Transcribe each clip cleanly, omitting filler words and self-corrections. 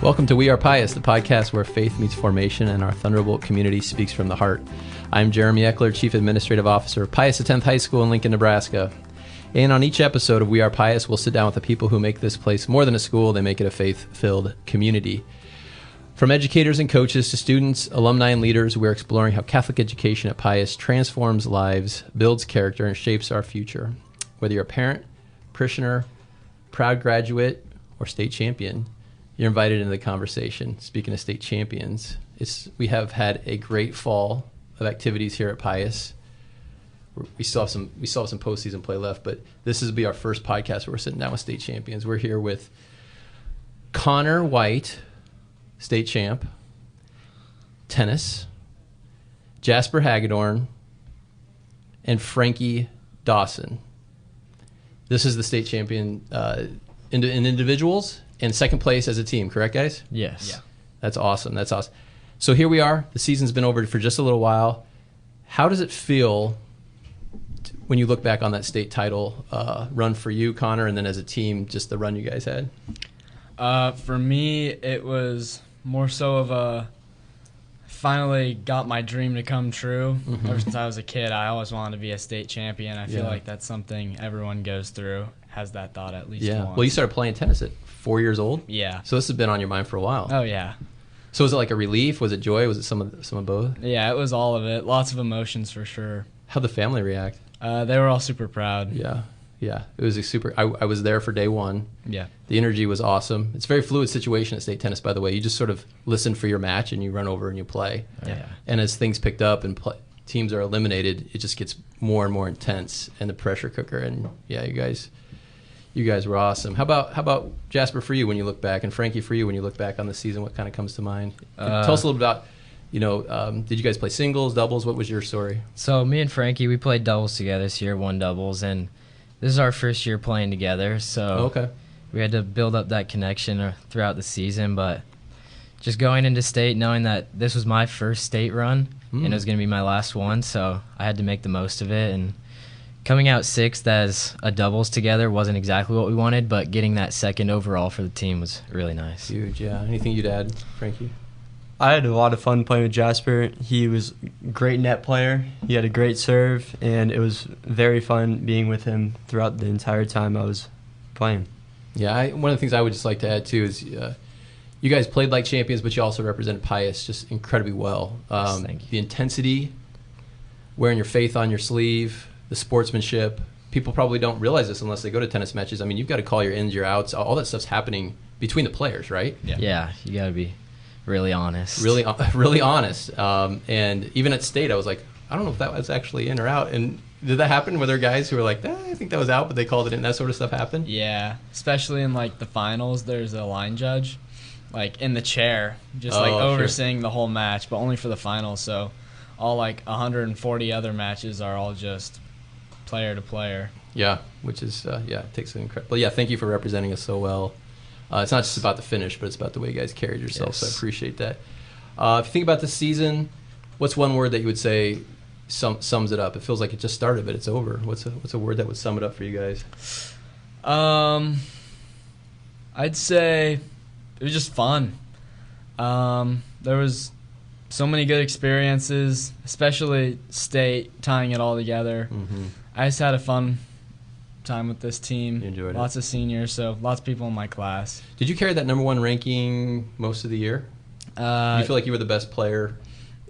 Welcome to We Are Pius, the podcast where faith meets formation and our Thunderbolt community speaks from the heart. I'm Jeremy Eckler, Chief Administrative Officer of Pius X High School in Lincoln, Nebraska. And on each episode of We Are Pius, we'll sit down with the people who make this place more than a school. They make it a faith-filled community. From educators and coaches to students, alumni, and leaders, we're exploring how Catholic education at Pius transforms lives, builds character, and shapes our future. Whether you're a parent, parishioner, proud graduate, or state champion, you're invited into the conversation. Speaking of state champions, we have had a great fall of activities here at Pius. We still have some postseason play left, but this will be our first podcast where we're sitting down with state champions. We're here with Connor White, state champ, tennis, Jasper Hagedorn, and Frankie Dawson. This is the state champion in individuals and second place as a team, correct, guys? Yes. Yeah. That's awesome. So here we are. The season's been over for just a little while. How does it feel when you look back on that state title run for you, Connor, and then as a team, just the run you guys had? For me, it was more so of a finally got my dream to come true. Mm-hmm. Ever since I was a kid, I always wanted to be a state champion. I feel like that's something everyone goes through, has that thought at least once. Well, you started playing tennis at 4 years old? Yeah. So this has been on your mind for a while. Oh, yeah. So was it like a relief? Was it joy? Was it some of both? Yeah, it was all of it. Lots of emotions for sure. How'd the family react? They were all super proud. Yeah. It was I was there for day one. Yeah. The energy was awesome. It's a very fluid situation at state tennis, by the way. You just sort of listen for your match and you run over and you play. Yeah. And as things picked up and teams are eliminated, it just gets more and more intense and the pressure cooker. And yeah, you guys were awesome. How about Jasper for you when you look back, and Frankie for you when you look back on the season? What kind of comes to mind? Tell us a little about, did you guys play singles, doubles? What was your story? So me and Frankie, we played doubles together this year, won doubles, and this is our first year playing together. So we had to build up that connection throughout the season. But just going into state, knowing that this was my first state run and it was going to be my last one, so I had to make the most of it. And coming out sixth as a doubles together wasn't exactly what we wanted, but getting that second overall for the team was really nice. Huge, yeah. Anything you'd add, Frankie? I had a lot of fun playing with Jasper. He was a great net player. He had a great serve, and it was very fun being with him throughout the entire time I was playing. Yeah, one of the things I would just like to add, too, is you guys played like champions, but you also represented Pius just incredibly well. Yes, thank you. The intensity, wearing your faith on your sleeve, the sportsmanship. People probably don't realize this unless they go to tennis matches. I mean, you've got to call your ins, your outs. All that stuff's happening between the players, right? Yeah, you got to be really honest. Really honest. And even at state, I was like, I don't know if that was actually in or out. And did that happen? Were there guys who were like, I think that was out, but they called it in? That sort of stuff happened? Yeah, especially in like the finals, there's a line judge, like in the chair, just overseeing the whole match, but only for the finals. So all like 140 other matches are all just player to player. Yeah, which is, it takes an incredible. But yeah, thank you for representing us so well. It's not just about the finish, but it's about the way you guys carried yourselves, so I appreciate that. If you think about the season, what's one word that you would say sums it up? It feels like it just started, but it's over. What's a word that would sum it up for you guys? I'd say it was just fun. There was so many good experiences, especially state, tying it all together. Mm-hmm. I just had a fun time with this team. You enjoyed it. Lots of seniors, so lots of people in my class. Did you carry that number one ranking most of the year? Do you feel like you were the best player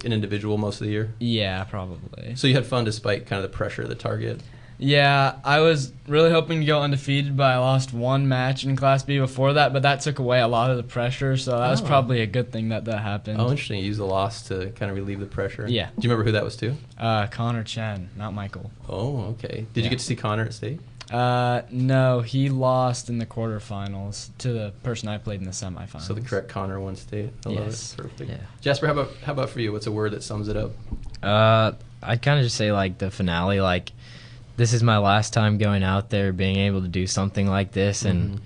in individual most of the year? Yeah, probably. So you had fun despite kind of the pressure of the target? Yeah, I was really hoping to go undefeated, but I lost one match in Class B before that, but that took away a lot of the pressure, so that was probably a good thing that happened. Oh, interesting. You used the loss to kind of relieve the pressure. Yeah. Do you remember who that was to? Connor Chen, not Michael. Oh, okay. Did you get to see Connor at state? No, he lost in the quarterfinals to the person I played in the semifinals. So the correct Connor won state. I love it. Perfect. Yeah. Jasper, how about for you? What's a word that sums it up? I'd kind of just say like the finale. Like this is my last time going out there, being able to do something like this, and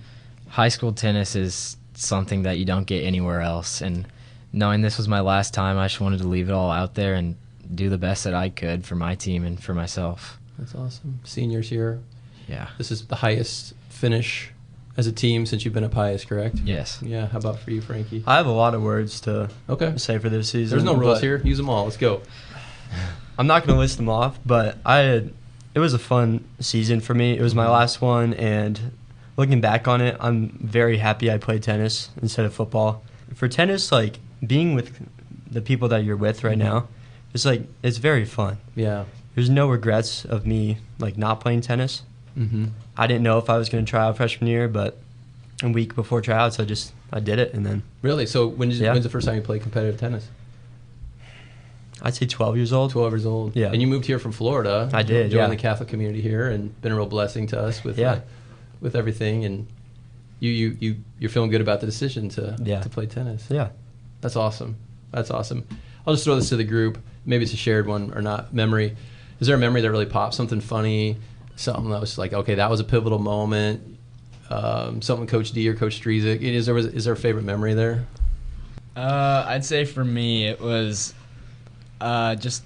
high school tennis is something that you don't get anywhere else. And knowing this was my last time, I just wanted to leave it all out there and do the best that I could for my team and for myself. That's awesome. Seniors here. Yeah. This is the highest finish as a team since you've been at Pius, correct? Yes. Yeah. How about for you, Frankie? I have a lot of words to say for this season. There's no rules here. Use them all. Let's go. I'm not going to list them off, but it was a fun season for me. It was my last one, and looking back on it, I'm very happy I played tennis instead of football. For tennis, like, being with the people that you're with right now, it's very fun. Yeah. There's no regrets of me, like, not playing tennis. Mm-hmm. I didn't know if I was going to try out freshman year, but a week before tryouts, I did it, and then... Really? So when's the first time you played competitive tennis? I'd say 12 years old. 12 years old. Yeah. And you moved here from Florida. I did, Joined the Catholic community here and been a real blessing to us with everything. And you're feeling good about the decision to play tennis. Yeah. That's awesome. That's awesome. I'll just throw this to the group. Maybe it's a shared one or not. Memory. Is there a memory that really popped? Something funny? Something that was like, okay, that was a pivotal moment? Something Coach D or Coach Strezik? Is there a favorite memory there? I'd say for me it was... just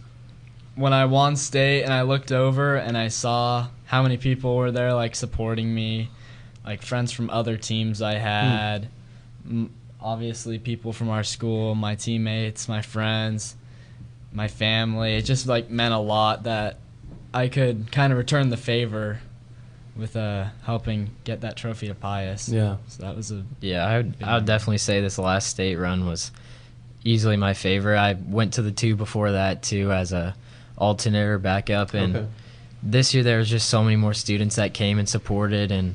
when I won state and I looked over and I saw how many people were there, like, supporting me, like friends from other teams I had, obviously people from our school, my teammates, my friends, my family. It just, like, meant a lot that I could kind of return the favor with helping get that trophy to Pius. Yeah. So that was I would definitely say this last state run was easily my favorite. I went to the two before that too as a alternate or backup, and this year there was just so many more students that came and supported, and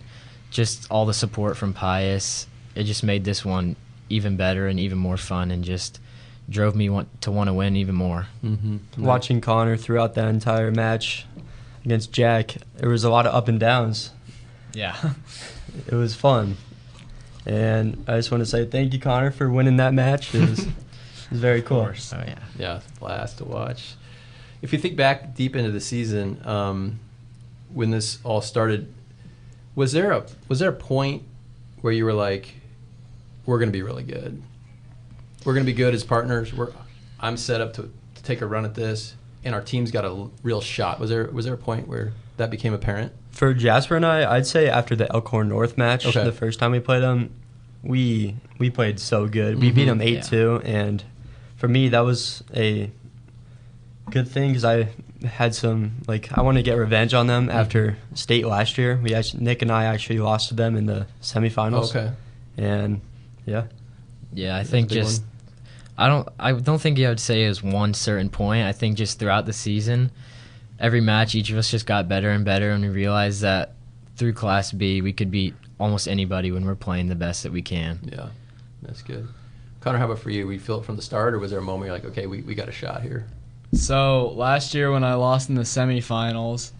just all the support from Pius. It just made this one even better and even more fun, and just drove me to want to win even more. Mm-hmm. Watching Connor throughout that entire match against Jack, there was a lot of up and downs. Yeah. It was fun. And I just want to say thank you, Connor, for winning that match. It was very cool. Oh, yeah. Yeah, it's a blast to watch. If you think back deep into the season, when this all started, was there a point where you were like, we're going to be really good? We're going to be good as partners. I'm set up to take a run at this, and our team's got a real shot. Was there a point where that became apparent? For Jasper and I'd say after the Elkhorn North match, the first time we played them, we played so good. We beat them 8-2, and for me that was a good thing because I had some, like, I want to get revenge on them after state last year. Nick and I actually lost to them in the semifinals. Okay. And yeah, I think just I don't think I would say it was one certain point. I think just throughout the season, every match, each of us just got better and better, and we realized that through Class B, we could beat almost anybody when we're playing the best that we can. Yeah, that's good. Connor, how about for you? Were you feel it from the start, or was there a moment you're like, okay, we got a shot here? So last year when I lost in the semifinals,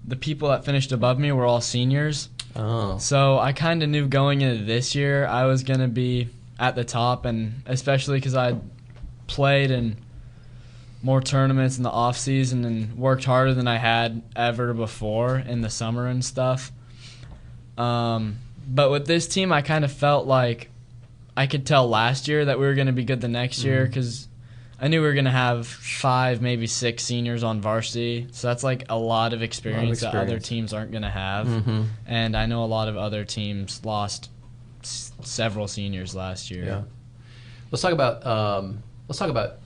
the people that finished above me were all seniors. Oh. So I kind of knew going into this year I was going to be at the top, and especially because I played in more tournaments in the off season and worked harder than I had ever before in the summer and stuff. But with this team, I kind of felt like I could tell last year that we were going to be good the next year because I knew we were going to have 5, maybe 6 seniors on varsity. So that's like a lot of experience that other teams aren't going to have. Mm-hmm. And I know a lot of other teams lost several seniors last year. Yeah. Let's talk about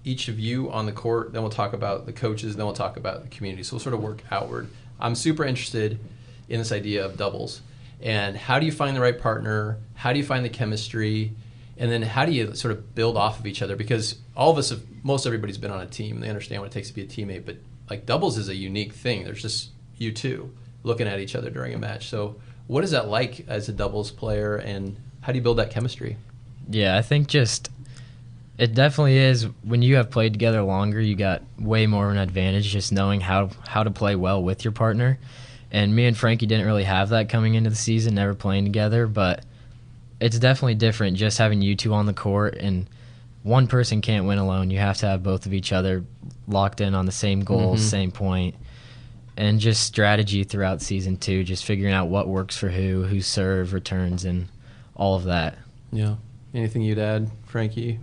each of you on the court, then we'll talk about the coaches, then we'll talk about the community. So we'll sort of work outward. I'm super interested in this idea of doubles. And how do you find the right partner? How do you find the chemistry? And then how do you sort of build off of each other? Because all of us most everybody's been on a team, and they understand what it takes to be a teammate. But like doubles is a unique thing. There's just you two looking at each other during a match. So what is that like as a doubles player, and how do you build that chemistry? Yeah, I think it definitely is. When you have played together longer, you got way more of an advantage just knowing how to play well with your partner. And me and Frankie didn't really have that coming into the season, never playing together, but it's definitely different just having you two on the court, and one person can't win alone. You have to have both of each other locked in on the same goal, same point, and just strategy throughout season 2, just figuring out what works for who serve, returns, and all of that. Yeah. Anything you'd add, Frankie?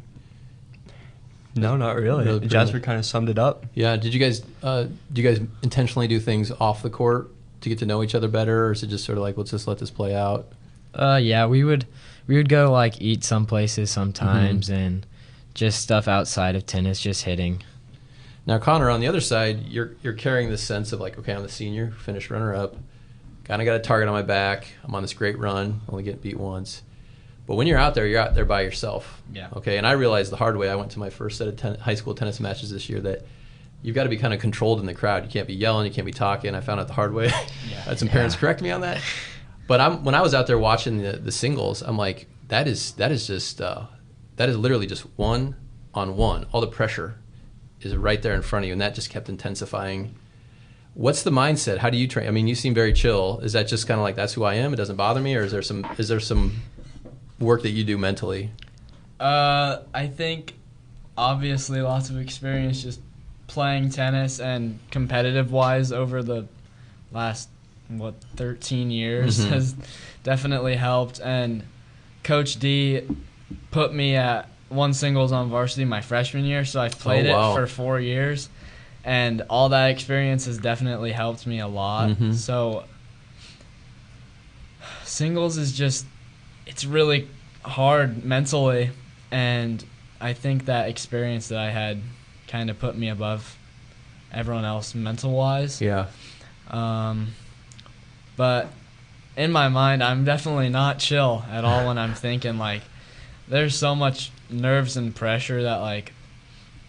No, not really. Jasper kind of summed it up. Yeah. Do you guys intentionally do things off the court to get to know each other better, or is it just sort of like, let's just let this play out? Yeah, we would go like eat some places sometimes, and just stuff outside of tennis, just hitting. Now, Connor, on the other side, you're carrying this sense of like, okay, I'm the senior, finished runner-up, kind of got a target on my back. I'm on this great run, only get beat once. But when you're out there by yourself. Yeah. Okay, and I realized the hard way. I went to my first set of high school tennis matches this year that you've got to be kind of controlled in the crowd. You can't be yelling, you can't be talking. I found out the hard way. Yeah. Had some parents correct me on that. But when I was out there watching the singles, I'm like, that is literally just one-on-one. All the pressure is right there in front of you, and that just kept intensifying. What's the mindset? How do you train? I mean, you seem very chill. Is that just kind of like, that's who I am, it doesn't bother me, or is there some work that you do mentally? I think obviously lots of experience just playing tennis and competitive wise over the last 13 years has definitely helped. And Coach D put me at one singles on varsity my freshman year, so I've played it for 4 years, and all that experience has definitely helped me a lot. So singles is just, it's really hard mentally, and I think that experience that I had kind of put me above everyone else mental-wise. Yeah. But in my mind, I'm definitely not chill at all when I'm thinking, like, there's so much nerves and pressure that, like,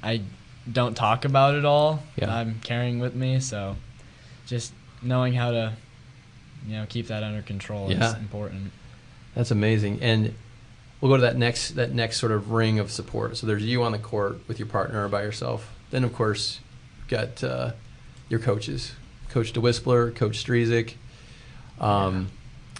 I don't talk about it all. Yeah. I'm carrying with me, so just knowing how to, keep that under control is important. That's amazing. And we'll go to that next sort of ring of support. So there's you on the court with your partner or by yourself. Then, of course, you've got your coaches, Coach DeWispler, Coach Strezik.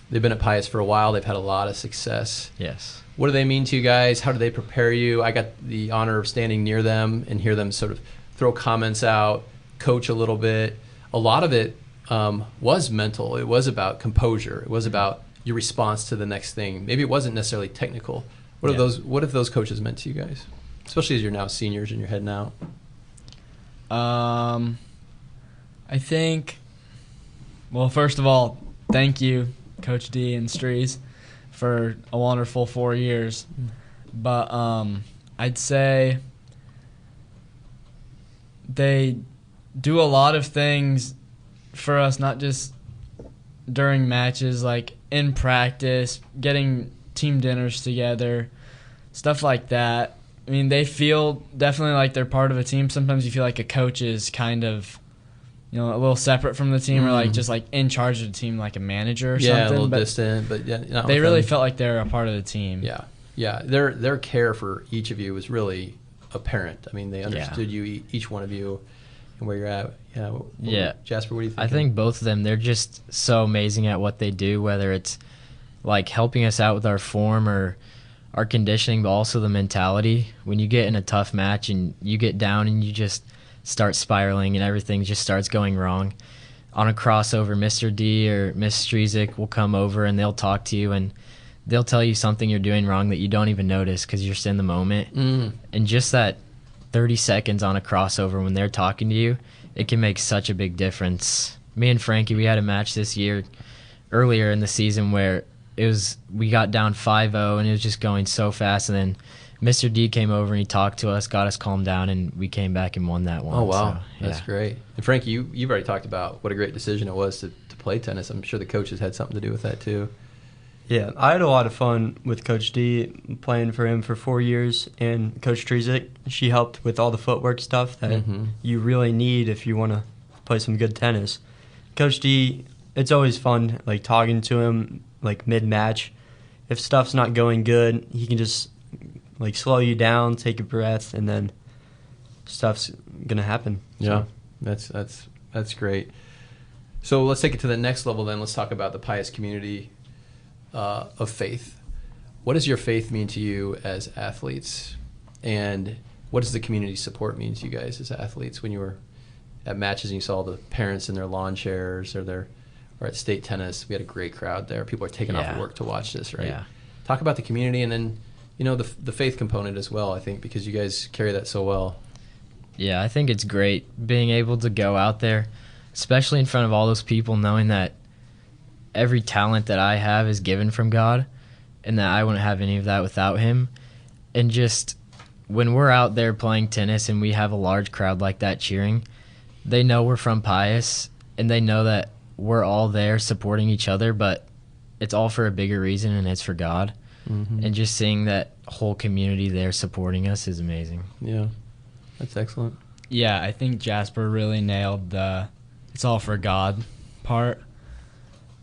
They've been at Pius for a while. They've had a lot of success. Yes. What do they mean to you guys? How do they prepare you? I got the honor of standing near them and hear them sort of throw comments out, coach a little bit. A lot of it was mental. It was about composure. It was about your response to the next thing. Maybe it wasn't necessarily technical. What have those coaches meant to you guys, especially as you're now seniors and you're heading out? I think, well, first of all, thank you, Coach D and Strees, for a wonderful 4 years. But I'd say they do a lot of things for us, not just during matches, like in practice, getting team dinners together, stuff like that. I mean, they feel definitely like they're part of a team. Sometimes you feel like a coach is kind of, a little separate from the team, or like just like in charge of the team, like a manager or something. Yeah, a little distant, but yeah. They really felt like they're a part of the team. Yeah. Their care for each of you was really apparent. I mean, they understood you, each one of you, and where you're at. Yeah. Jasper, what do you think? I think both of them, they're just so amazing at what they do, whether it's like helping us out with our form or our conditioning, but also the mentality. When you get in a tough match and you get down and you just start spiraling and everything just starts going wrong, on a crossover, Mr. D or Miss Strezik will come over and they'll talk to you and they'll tell you something you're doing wrong that you don't even notice because you're just in the moment. And just that 30 seconds on a crossover when they're talking to you, it can make such a big difference. Me and Frankie, we had a match this year earlier in the season where we got down 5-0 and it was just going so fast, and then Mr. D came over and he talked to us, got us calmed down, and we came back and won that one. Oh, wow. So, That's great. And Frankie, you've already talked about what a great decision it was to play tennis. I'm sure the coaches had something to do with that too. Yeah, I had a lot of fun with Coach D, playing for him for 4 years, and Coach Strezik, she helped with all the footwork stuff that you really need if you want to play some good tennis. Coach D, it's always fun, like, talking to him, like, mid-match. If stuff's not going good, he can just, like, slow you down, take a breath, and then stuff's going to happen. Yeah, that's great. So let's take it to the next level then. Let's talk about the Pius community of faith. What does your faith mean to you as athletes? And what does the community support mean to you guys as athletes when you were at matches and you saw the parents in their lawn chairs or at state tennis? We had a great crowd there. People are taking off of work to watch this, right? Yeah. Talk about the community and then, the faith component as well, I think, because you guys carry that so well. Yeah, I think it's great being able to go out there, especially in front of all those people, knowing that every talent that I have is given from God, and that I wouldn't have any of that without him. And just when we're out there playing tennis and we have a large crowd like that cheering, they know we're from Pius, and they know that we're all there supporting each other, but it's all for a bigger reason, and it's for God. Mm-hmm. And just seeing that whole community there supporting us is amazing. Yeah, that's excellent. Yeah, I think Jasper really nailed the it's all for God part.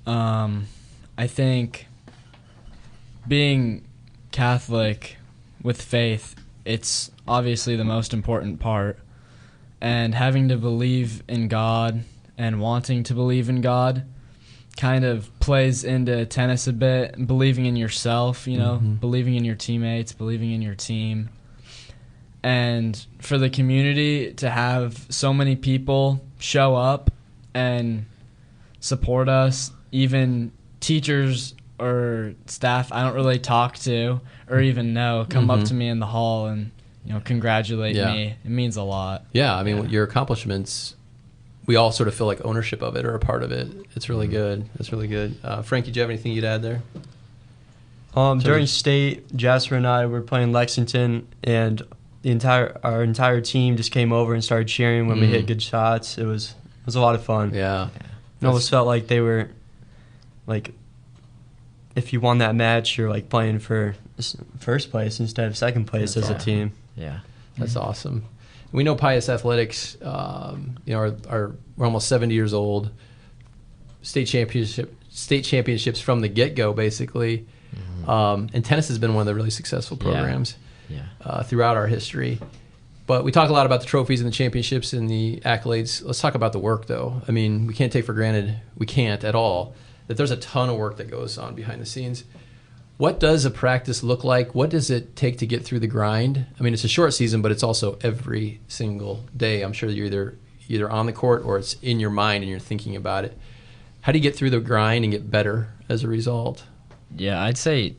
I think being Catholic with faith, it's obviously the most important part. And having to believe in God and wanting to believe in God kind of plays into tennis a bit, believing in yourself, believing in your teammates, believing in your team. And for the community to have so many people show up and support us, even teachers or staff I don't really talk to or even know come up to me in the hall and congratulate me. It means a lot. Yeah, I mean, your accomplishments, we all sort of feel like ownership of it or a part of it. It's really good. It's really good. Frankie, do you have anything you'd add there? During state, Jasper and I were playing Lexington, and our entire team just came over and started cheering when we hit good shots. It was a lot of fun. Yeah. It almost felt like they were like, if you won that match, you're like playing for first place instead of second place as a team. Yeah, that's awesome. We know Pius Athletics, we're almost 70 years old. State championships from the get-go, basically. And tennis has been one of the really successful programs throughout our history. But we talk a lot about the trophies and the championships and the accolades. Let's talk about the work, though. I mean, we can't take for granted, we can't at all, that there's a ton of work that goes on behind the scenes. What does a practice look like? What does it take to get through the grind? I mean, it's a short season, but it's also every single day. I'm sure you're either on the court or it's in your mind and you're thinking about it. How do you get through the grind and get better as a result? Yeah, I'd say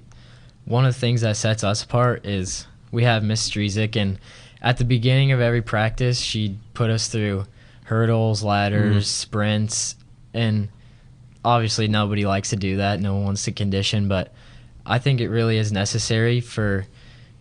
one of the things that sets us apart is we have Miss Strezick, and at the beginning of every practice, she'd put us through hurdles, ladders, sprints, and obviously nobody likes to do that. No one wants to condition, but I think it really is necessary for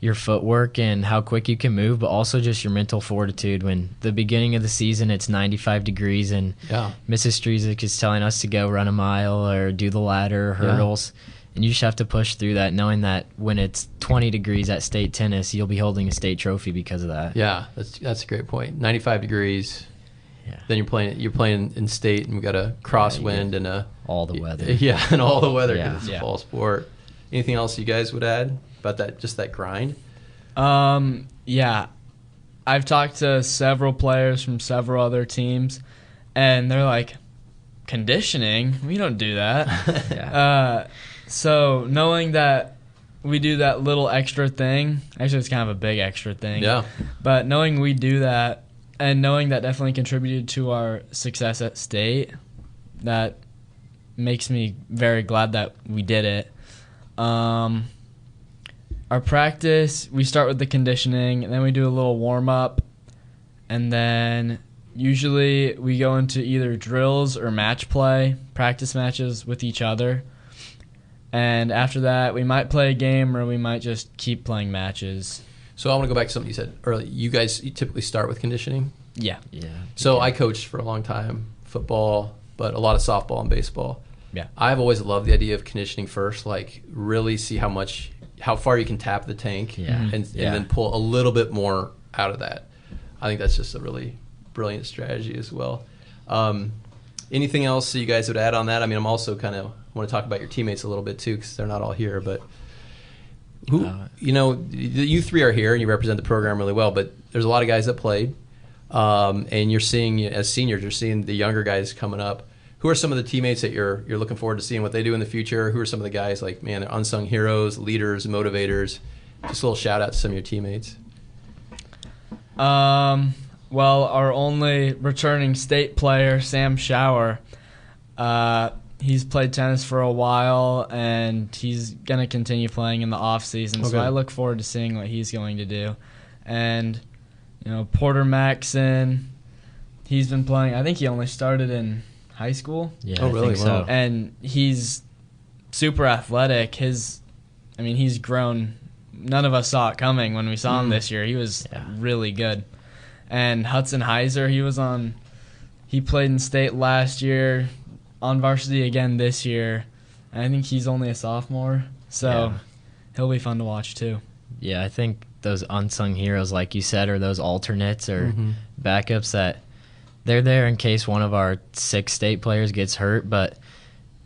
your footwork and how quick you can move, but also just your mental fortitude. When the beginning of the season, it's 95 degrees, and Mrs. Strezick is telling us to go run a mile or do the ladder or hurdles, and you just have to push through that, knowing that when it's 20 degrees at state tennis, you'll be holding a state trophy because of that. Yeah, that's a great point. 95 degrees. Yeah. Then you're playing in state, and we've got a crosswind and all the weather. Yeah, and all the weather because it's a fall sport. Anything else you guys would add about that? Just that grind? Yeah, I've talked to several players from several other teams, and they're like, conditioning? We don't do that. So knowing that we do that little extra thing, actually it's kind of a big extra thing. Yeah. But knowing we do that, and knowing that definitely contributed to our success at state, that makes me very glad that we did it. Our practice, we start with the conditioning, and then we do a little warm-up, and then usually we go into either drills or match play, practice matches with each other. And after that, we might play a game or we might just keep playing matches. So I want to go back to something you said earlier. You typically start with conditioning? Yeah. So I coached for a long time, football, but a lot of softball and baseball. Yeah. I've always loved the idea of conditioning first, like really see how far you can tap the tank and then pull a little bit more out of that. I think that's just a really brilliant strategy as well. Anything else you guys would add on that? I mean, I'm also want to talk about your teammates a little bit too, because they're not all here, but you three are here and you represent the program really well, but there's a lot of guys that played, and you're seeing, as seniors, you're seeing the younger guys coming up. Who are some of the teammates that you're looking forward to seeing what they do in the future? Who are some of the guys like, man, they're unsung heroes, leaders, motivators? Just a little shout out to some of your teammates. Well, our only returning state player, Sam Shower, he's played tennis for a while, and he's going to continue playing in the off season. Okay. So I look forward to seeing what he's going to do. And, Porter Maxson, he's been playing. I think he only started in high school. Yeah, oh, really? I think so. Wow. And he's super athletic. He's grown. None of us saw it coming when we saw him this year. He was really good. And Hudson Heiser, he played in state last year, on varsity again this year. And I think he's only a sophomore, so he'll be fun to watch too. Yeah, I think those unsung heroes, like you said, or those alternates or backups that they're there in case one of our 6 state players gets hurt. But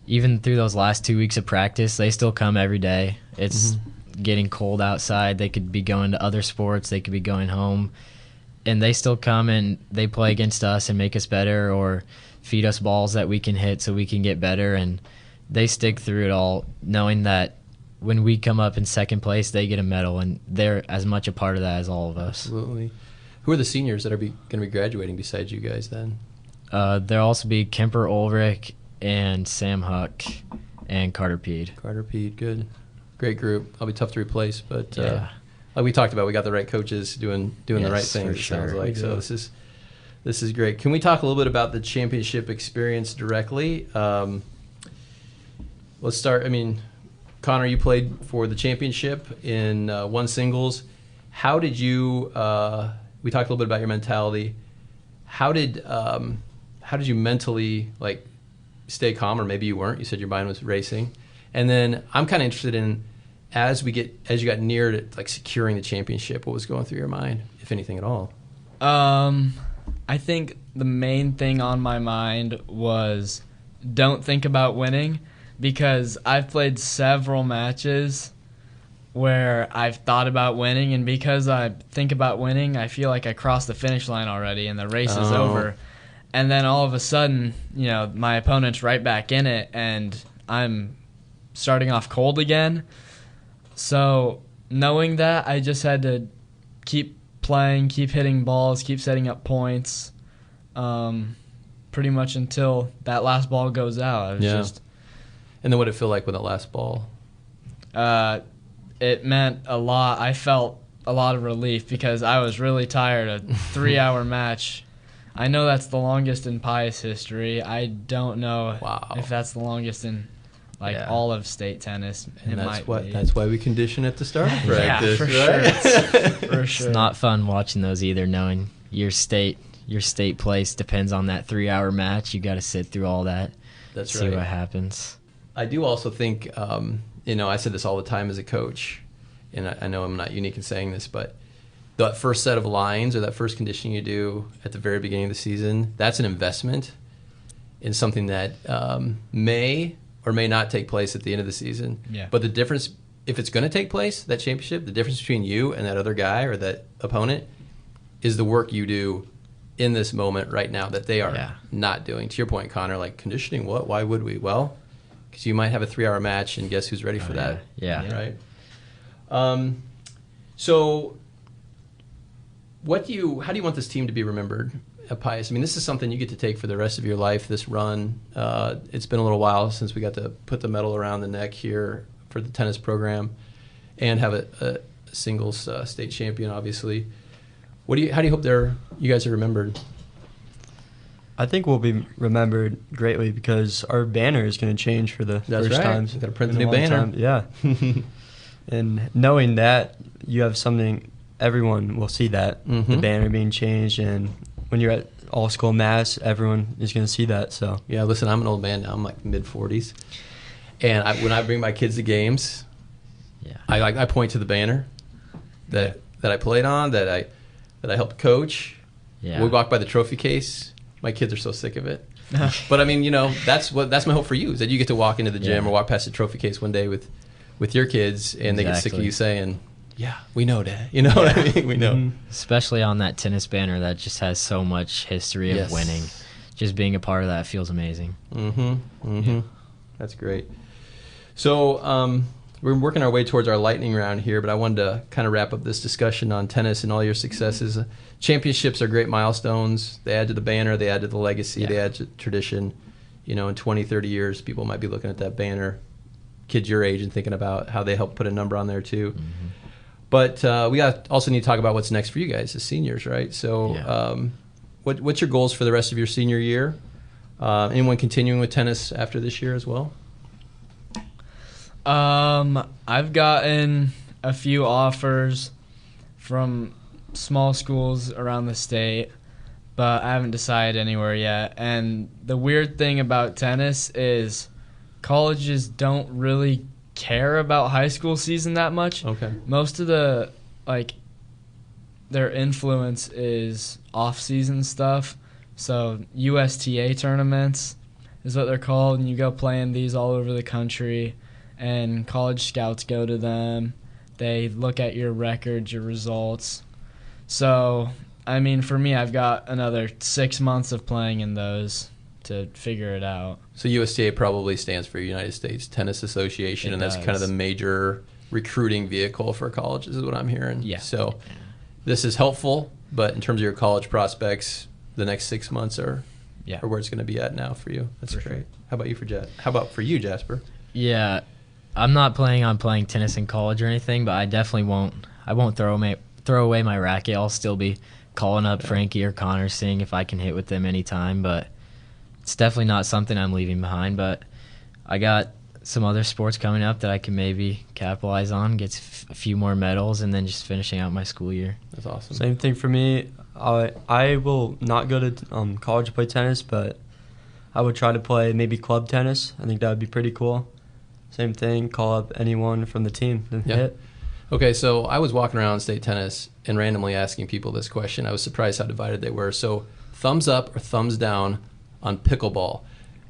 even through those last 2 weeks of practice, they still come every day. It's getting cold outside. They could be going to other sports. They could be going home. And they still come and they play against us and make us better or feed us balls that we can hit so we can get better. And they stick through it all, knowing that when we come up in second place, they get a medal, and they're as much a part of that as all of us. Absolutely. Who are the seniors that are going to be graduating besides you guys then? There'll also be Kemper Ulrich and Sam Huck and Carter Peed. Carter Peed, good. Great group. That'll be tough to replace, but like we talked about, we got the right coaches doing the right things, it sounds like. So this is great. Can we talk a little bit about the championship experience directly? Let's start. Connor, you played for the championship in one singles. How did you? We talked a little bit about your mentality. How did you mentally stay calm, or maybe you weren't? You said your mind was racing, and then I'm kind of interested in as you got near to securing the championship, what was going through your mind, if anything at all? I think the main thing on my mind was don't think about winning. Because I've played several matches where I've thought about winning, and because I think about winning, I feel like I crossed the finish line already and the race is over. And then all of a sudden, my opponent's right back in it, and I'm starting off cold again. So knowing that, I just had to keep playing, keep hitting balls, keep setting up points, pretty much until that last ball goes out. And then what did it feel like with that last ball? It meant a lot. I felt a lot of relief because I was really tired. A 3-hour match. I know that's the longest in Pius history. I don't know if that's the longest in all of state tennis. And that's why we condition at the start of practice. Yeah, for sure. It's not fun watching those either, knowing your state place depends on that 3-hour match. You got to sit through all that. See what happens. I do also think, I said this all the time as a coach, and I know I'm not unique in saying this, but that first set of lines or that first conditioning you do at the very beginning of the season, that's an investment in something that may or may not take place at the end of the season. Yeah. But the difference, if it's going to take place, that championship, the difference between you and that other guy or that opponent is the work you do in this moment right now that they are not doing. To your point, Connor, conditioning, what? Why would we? Well, because you might have a 3-hour match, and guess who's ready for that? Yeah. Right. So, how do you want this team to be remembered at Pius? This is something you get to take for the rest of your life. This run. It's been a little while since we got to put the medal around the neck here for the tennis program, and have a singles state champion. Obviously, how do you hope you guys are remembered? I think we'll be remembered greatly because our banner is going to change for the first time. Got to print the new banner. Yeah. And knowing that, you have something, everyone will see that, the banner being changed. And when you're at all-school mass, everyone is going to see that. So yeah, listen, I'm an old man now. I'm mid-40s. And when I bring my kids to games, I point to the banner that I played on, that I helped coach. Yeah. We walk by the trophy case. My kids are so sick of it. But that's my hope for you, is that you get to walk into the gym or walk past the trophy case one day with your kids, and they get sick of you saying, "Yeah, we know, Dad." You know what I mean? We know. Especially on that tennis banner that just has so much history of winning. Just being a part of that feels amazing. Yeah. That's great. So we're working our way towards our lightning round here, but I wanted to kind of wrap up this discussion on tennis and all your successes. Championships are great milestones. They add to the banner, they add to the legacy, they add to tradition. In 20, 30 years, people might be looking at that banner, kids your age, and thinking about how they helped put a number on there too. But we also need to talk about what's next for you guys as seniors, right? So what's your goals for the rest of your senior year? Anyone continuing with tennis after this year as well? I've gotten a few offers from small schools around the state, but I haven't decided anywhere yet. And the weird thing about tennis is colleges don't really care about high school season that much. Okay. Most of the, their influence is off-season stuff. So USTA tournaments is what they're called, and you go play in these all over the country, and college scouts go to them. They look at your records, your results. So, I mean, for me, I've got another 6 months of playing in those to figure it out. So USTA probably stands for United States Tennis Association, and that's kind of the major recruiting vehicle for colleges is what I'm hearing. Yeah. So this is helpful, but in terms of your college prospects, the next 6 months are where it's going to be at now for you. That's great. Sure. How about for you, Jasper? Yeah, I'm not planning on playing tennis in college or anything, but I definitely won't. I won't throw away my racket. I'll still be calling up Frankie or Connor, seeing if I can hit with them anytime. But it's definitely not something I'm leaving behind. But I got some other sports coming up that I can maybe capitalize on, get a few more medals, and then just finishing out my school year. That's awesome. Same thing for me. I will not go to college to play tennis, but I would try to play maybe club tennis. I think that would be pretty cool. Same thing, call up anyone from the team and hit. Okay, so I was walking around state tennis and randomly asking people this question. I was surprised how divided they were. So thumbs up or thumbs down on pickleball?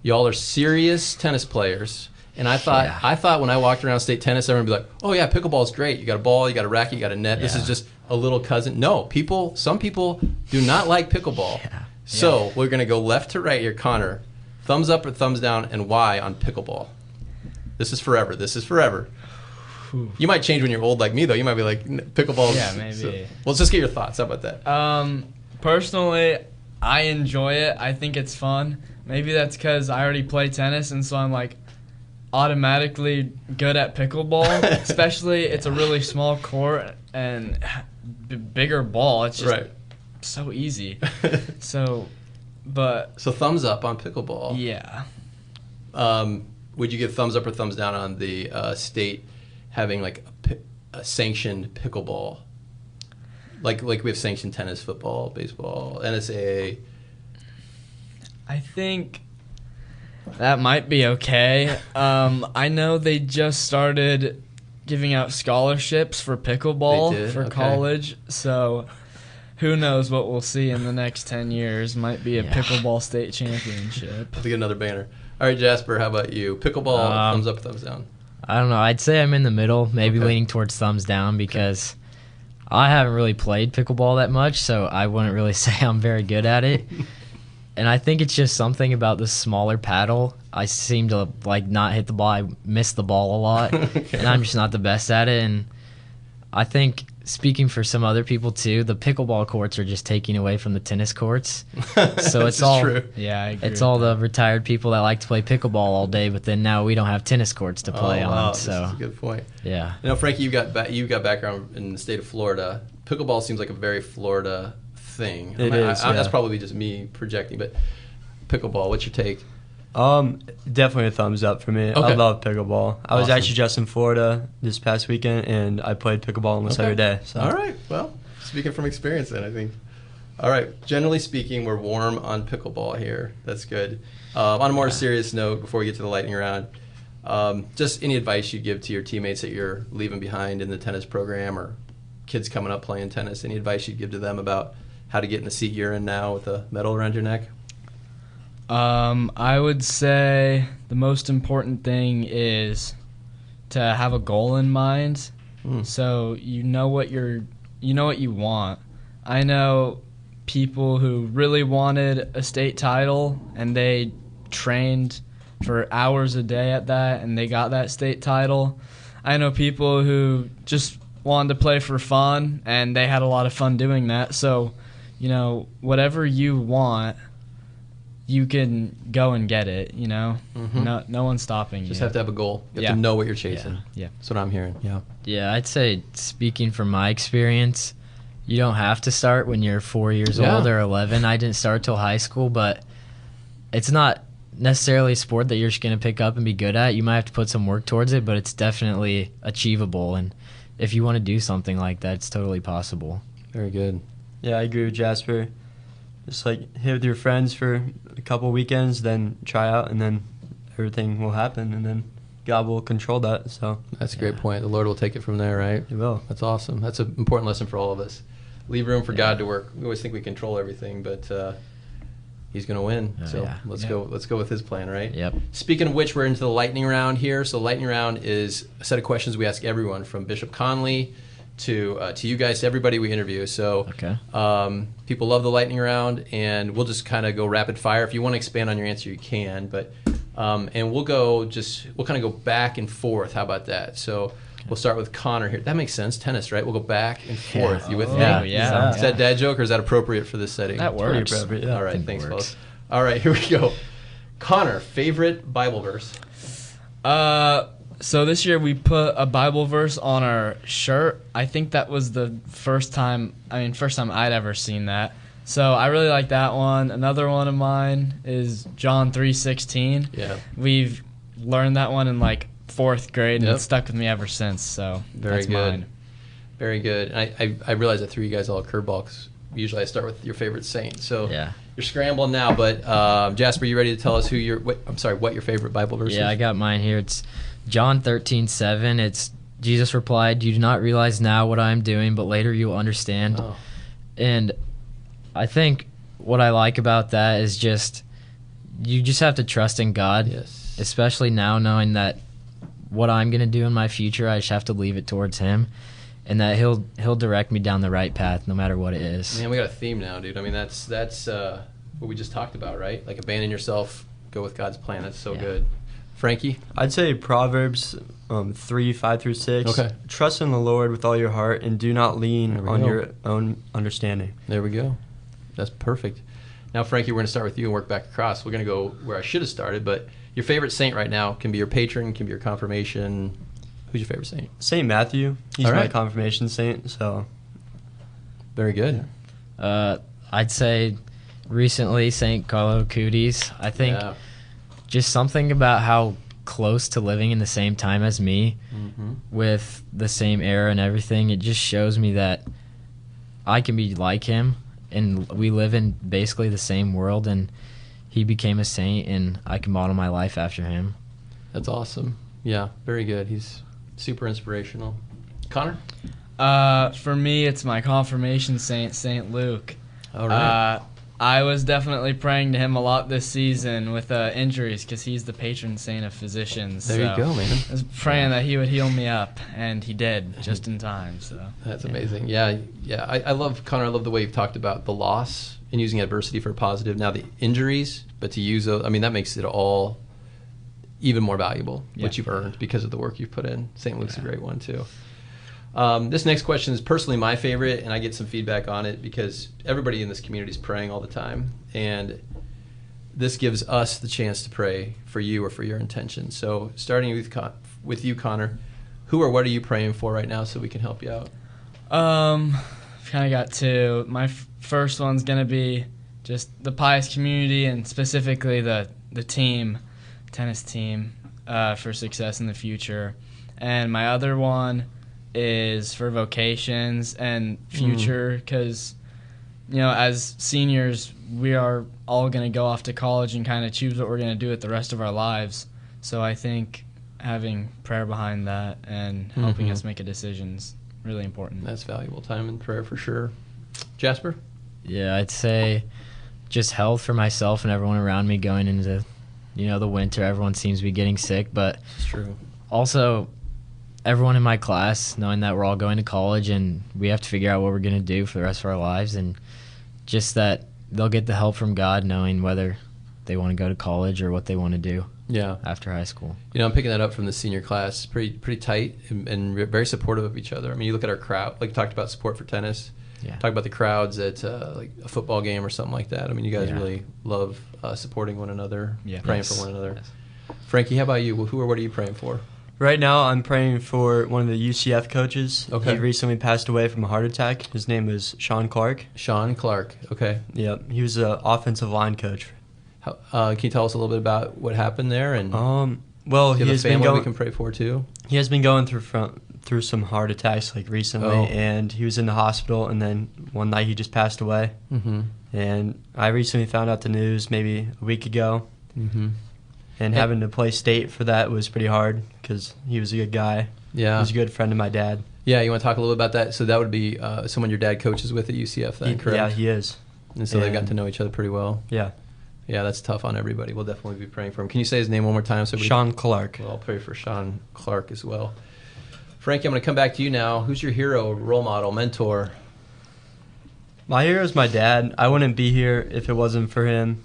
Y'all are serious tennis players. And I thought when I walked around state tennis, everyone would be like, oh yeah, pickleball is great. You got a ball, you got a racket, you got a net. This is just a little cousin. No, some people do not like pickleball. So we're going to go left to right here. Connor, thumbs up or thumbs down, and why on pickleball? This is forever. You might change when you're old like me, though. You might be like, pickleball. Yeah, maybe. So, well, let's just get your thoughts. How about that? Personally, I enjoy it. I think it's fun. Maybe that's because I already play tennis, and so I'm like automatically good at pickleball. Especially, it's a really small court and bigger ball. It's just so easy. So thumbs up on pickleball. Yeah. Would you give thumbs up or thumbs down on the state having like a sanctioned pickleball? Like we have sanctioned tennis, football, baseball, NSAA. I think that might be okay. I know they just started giving out scholarships for pickleball for college, so who knows what we'll see in the next 10 years. Might be a pickleball state championship. Let's get another banner. All right, Jasper, how about you? Pickleball, thumbs up, thumbs down? I don't know. I'd say I'm in the middle, maybe leaning towards thumbs down because I haven't really played pickleball that much, so I wouldn't really say I'm very good at it. And I think it's just something about the smaller paddle. I seem to not hit the ball. I miss the ball a lot, and I'm just not the best at it. And I think, speaking for some other people too, the pickleball courts are just taking away from the tennis courts. So it's all true. Yeah, I agree it's all the retired people that like to play pickleball all day, but then now we don't have tennis courts to play on. Wow, so that's a good point. Yeah. Frankie, you've got background in the state of Florida. Pickleball seems like a very Florida thing. It is. That's probably just me projecting, but pickleball, what's your take? Definitely a thumbs up for me. I love pickleball. I was actually just in Florida this past weekend, and I played pickleball almost every day. So. All right. Well, speaking from experience then, I think. All right. Generally speaking, we're warm on pickleball here. That's good. On a more serious note, before we get to the lightning round, just any advice you'd give to your teammates that you're leaving behind in the tennis program or kids coming up playing tennis, any advice you'd give to them about how to get in the seat you're in now with a medal around your neck? I would say the most important thing is to have a goal in mind. So you know what you want. I know people who really wanted a state title and they trained for hours a day at that and they got that state title. I know people who just wanted to play for fun and they had a lot of fun doing that. So, whatever you want, you can go and get it, No one's stopping you. Just have to have a goal. You have to know what you're chasing. Yeah. That's what I'm hearing. Yeah. Yeah, I'd say, speaking from my experience, you don't have to start when you're 4 years old or 11. I didn't start till high school, but it's not necessarily a sport that you're just going to pick up and be good at. You might have to put some work towards it, but it's definitely achievable. And if you want to do something like that, it's totally possible. Very good. Yeah, I agree with Jasper. Just like hit with your friends for a couple weekends, then try out, and then everything will happen, and then God will control that. So that's a great point. The Lord will take it from there, right? He will. That's awesome. That's an important lesson for all of us. Leave room for God to work. We always think we control everything, but He's going to win. So let's go. Let's go with His plan, right? Yep. Speaking of which, we're into the lightning round here. So lightning round is a set of questions we ask everyone, from Bishop Conley to you guys, to everybody we interview. So people love the lightning round, and we'll just kind of go rapid fire. If you want to expand on your answer, you can. But and we'll kind of go back and forth. How about that? So we'll start with Connor here. That makes sense. Tennis, right? We'll go back and forth. You with me? Yeah. Is that dad joke, or is that appropriate for this setting? That works. Appropriate, yeah. All right. Thanks, fellas. All right, here we go. Connor, favorite Bible verse? So this year we put a Bible verse on our shirt. I think that was the first time I'd ever seen that. So I really like that one. Another one of mine is John 3:16. Yeah. We've learned that one in like 4th grade, and it's stuck with me ever since. So Very that's good. mine. Very good. And I realized I threw you guys all a curveball, because usually I start with your favorite saint. So you're scrambling now, but Jasper, you ready to tell us what your favorite Bible verse is? Yeah, I got mine here. It's John 13:7. It's Jesus replied, "You do not realize now what I am doing, but later you will understand." Oh. And I think what I like about that is you just have to trust in God, Yes. especially now, knowing that what I'm going to do in my future, I just have to leave it towards Him, and that He'll direct me down the right path no matter what it is. Man, we got a theme now, dude. I mean, that's what we just talked about, right? Like, abandon yourself, go with God's plan. That's so good. Frankie? I'd say Proverbs 3:5-6. Okay. Trust in the Lord with all your heart, and do not lean on your own understanding. There we go. That's perfect. Now, Frankie, we're going to start with you and work back across. We're going to go where I should have started, but your favorite saint right now can be your patron, can be your confirmation. Who's your favorite saint? Saint Matthew. He's my confirmation saint. So very good. I'd say recently Saint Carlo Acutis. I think just something about how close to living in the same time as me, with the same era and everything. It just shows me that I can be like him, and we live in basically the same world, and he became a saint, and I can model my life after him. That's awesome. Yeah, very good. He's super inspirational. Connor? For me, it's my confirmation saint, Saint Luke. All right. I was definitely praying to him a lot this season with injuries, because he's the patron saint of physicians. There you go, man. I was praying that he would heal me up, and he did, just in time. So that's amazing. Yeah. I love, Connor, I love the way you've talked about the loss and using adversity for positive. Now the injuries, but to use those, I mean, that makes it all even more valuable, what you've earned because of the work you've put in. St. Luke's a great one, too. This next question is personally my favorite, and I get some feedback on it because everybody in this community is praying all the time, and this gives us the chance to pray for you or for your intentions. So starting with you, Connor, who or what are you praying for right now so we can help you out? I've kind of got two. My first one's going to be just the Pius community, and specifically the team, tennis team, for success in the future. And my other one is for vocations and future, because as seniors we are all going to go off to college and kind of choose what we're going to do with the rest of our lives. So I think having prayer behind that and helping us make a decision is really important. That's valuable time in prayer for sure. Jasper? Yeah, I'd say just health for myself and everyone around me going into the winter. Everyone seems to be getting sick, but it's true. Also everyone in my class, knowing that we're all going to college and we have to figure out what we're going to do for the rest of our lives, and just that they'll get the help from God knowing whether they want to go to college or what they want to do after high school. I'm picking that up from the senior class. Pretty tight and very supportive of each other. I mean, you look at our crowd, like you talked about support for tennis. Talk about the crowds at like a football game or something like that. I mean, you guys really love supporting one another, praying for one another. Yes. Frankie, how about you? Who or what are you praying for? Right now, I'm praying for one of the UCF coaches. Okay. He recently passed away from a heart attack. His name was Sean Clark. Sean Clark. Okay. Yep. He was an offensive line coach. Can you tell us a little bit about what happened there? And well, he has been we can pray for too. He has been going through some heart attacks like recently, and he was in the hospital. And then one night he just passed away. Mm-hmm. And I recently found out the news maybe a week ago. Mm-hmm. And having to play state for that was pretty hard because he was a good guy. Yeah, he was a good friend of my dad. Yeah, you want to talk a little bit about that? So that would be someone your dad coaches with at UCF then, correct? Yeah, he is. And so they've gotten to know each other pretty well. Yeah. Yeah, that's tough on everybody. We'll definitely be praying for him. Can you say his name one more time? Sean Clark. Well, I'll pray for Sean Clark as well. Frankie, I'm going to come back to you now. Who's your hero, role model, mentor? My hero is my dad. I wouldn't be here if it wasn't for him.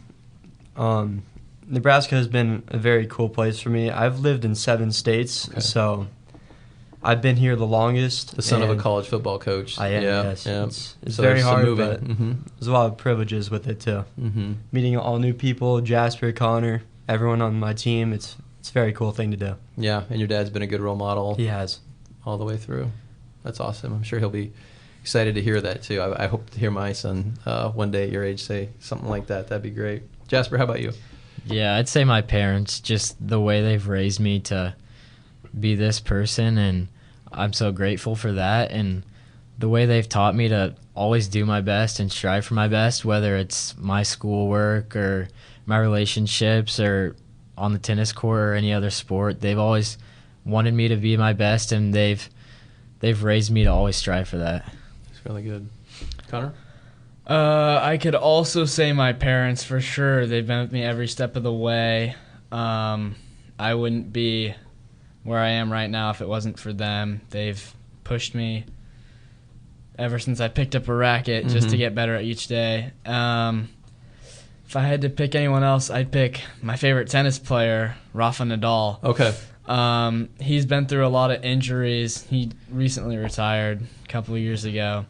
Nebraska has been a very cool place for me. I've lived in 7 states, so I've been here the longest. The son of a college football coach. I am, yes. Yeah. It's very hard, but there's a lot of privileges with it, too. Mm-hmm. Meeting all new people, Jasper, Connor, everyone on my team, it's a very cool thing to do. Yeah, and your dad's been a good role model. He has. All the way through. That's awesome. I'm sure he'll be excited to hear that, too. I hope to hear my son one day at your age say something like that. That'd be great. Jasper, how about you? Yeah, I'd say my parents, just the way they've raised me to be this person, and I'm so grateful for that, and the way they've taught me to always do my best and strive for my best, whether it's my schoolwork or my relationships or on the tennis court or any other sport. They've always wanted me to be my best, and they've raised me to always strive for that. It's really good. Connor? I could also say my parents for sure. They've been with me every step of the way. I wouldn't be where I am right now if it wasn't for them. They've pushed me ever since I picked up a racket just to get better at each day. If I had to pick anyone else, I'd pick my favorite tennis player, Rafa Nadal. Okay. He's been through a lot of injuries. He recently retired a couple of years ago.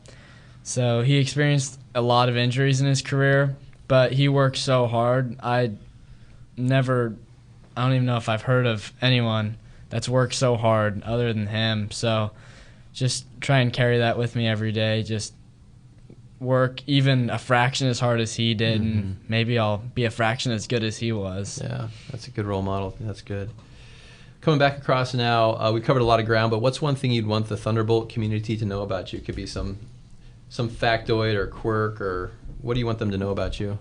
So he experienced a lot of injuries in his career, but he worked so hard. I don't even know if I've heard of anyone that's worked so hard other than him. So just try and carry that with me every day. Just work even a fraction as hard as he did, and maybe I'll be a fraction as good as he was. Yeah, that's a good role model. That's good. Coming back across now, we covered a lot of ground, but what's one thing you'd want the Thunderbolt community to know about you? It could be some factoid or quirk, or what do you want them to know about you?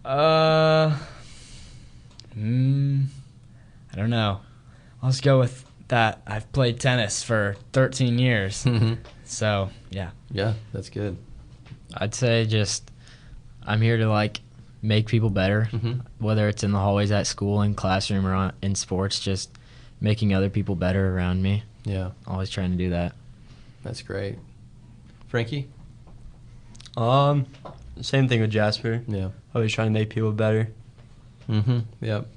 I don't know. I'll just go with that. I've played tennis for 13 years. So, yeah. Yeah, that's good. I'd say just I'm here to, make people better, whether it's in the hallways at school, in classroom, or in sports, just making other people better around me. Yeah. Always trying to do that. That's great. Frankie? Same thing with Jasper. Yeah. Always trying to make people better. Yep.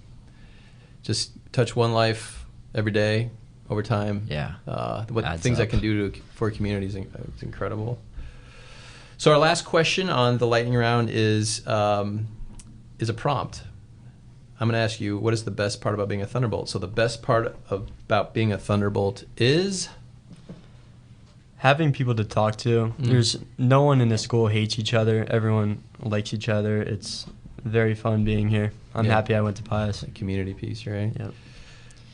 Just touch one life every day, over time. Yeah. What things I can do for a community is incredible. So our last question on the lightning round is a prompt. I'm going to ask you, what is the best part about being a Thunderbolt? So the best part about being a Thunderbolt is? Having people to talk to. There's no one in the school hates each other. Everyone likes each other. It's very fun being here. I'm happy I went to Pius. A community piece, right? Yep.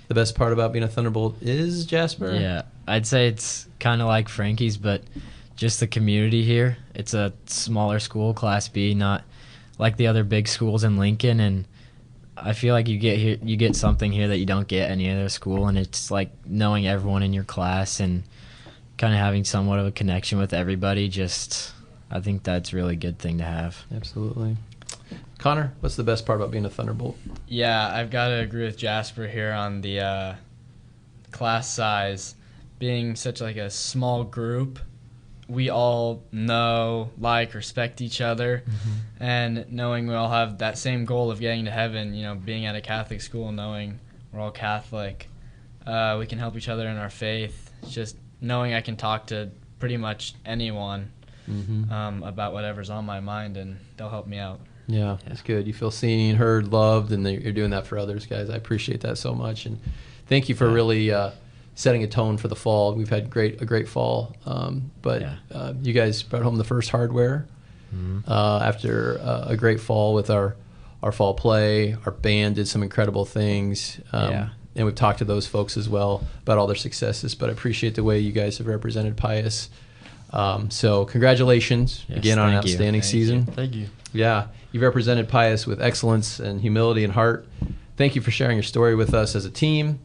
The best part about being a Thunderbolt is, Jasper? Yeah, I'd say it's kind of like Frankie's, but just the community here. It's a smaller school, Class B, not like the other big schools in Lincoln, and I feel like you get something here that you don't get any other school, and it's like knowing everyone in your class and kind of having somewhat of a connection with everybody. I think that's a really good thing to have. Absolutely. Connor, what's the best part about being a Thunderbolt? Yeah, I've got to agree with Jasper here on the class size. Being such a small group, we all know, respect each other, and knowing we all have that same goal of getting to heaven, being at a Catholic school, knowing we're all Catholic, we can help each other in our faith. It's just knowing I can talk to pretty much anyone about whatever's on my mind, and they'll help me out. Yeah, that's good. You feel seen, heard, loved, and you're doing that for others, guys. I appreciate that so much, and thank you for really setting a tone for the fall. We've had a great fall, but you guys brought home the first hardware after a great fall with our fall play. Our band did some incredible things. And we've talked to those folks as well about all their successes, but I appreciate the way you guys have represented Pius. So congratulations again on an outstanding season. Thank you. Yeah, you've represented Pius with excellence and humility and heart. Thank you for sharing your story with us as a team,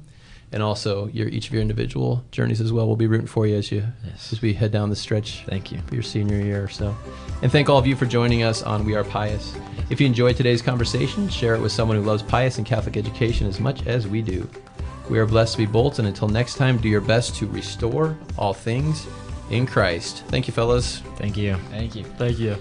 and also each of your individual journeys as well. We'll be rooting for you as we head down the stretch. Thank you for your senior year. So, and thank all of you for joining us on We Are Pius. If you enjoyed today's conversation, share it with someone who loves Pius and Catholic education as much as we do. We are blessed to be Bolts, and until next time, do your best to restore all things in Christ. Thank you, fellas. Thank you. Thank you. Thank you.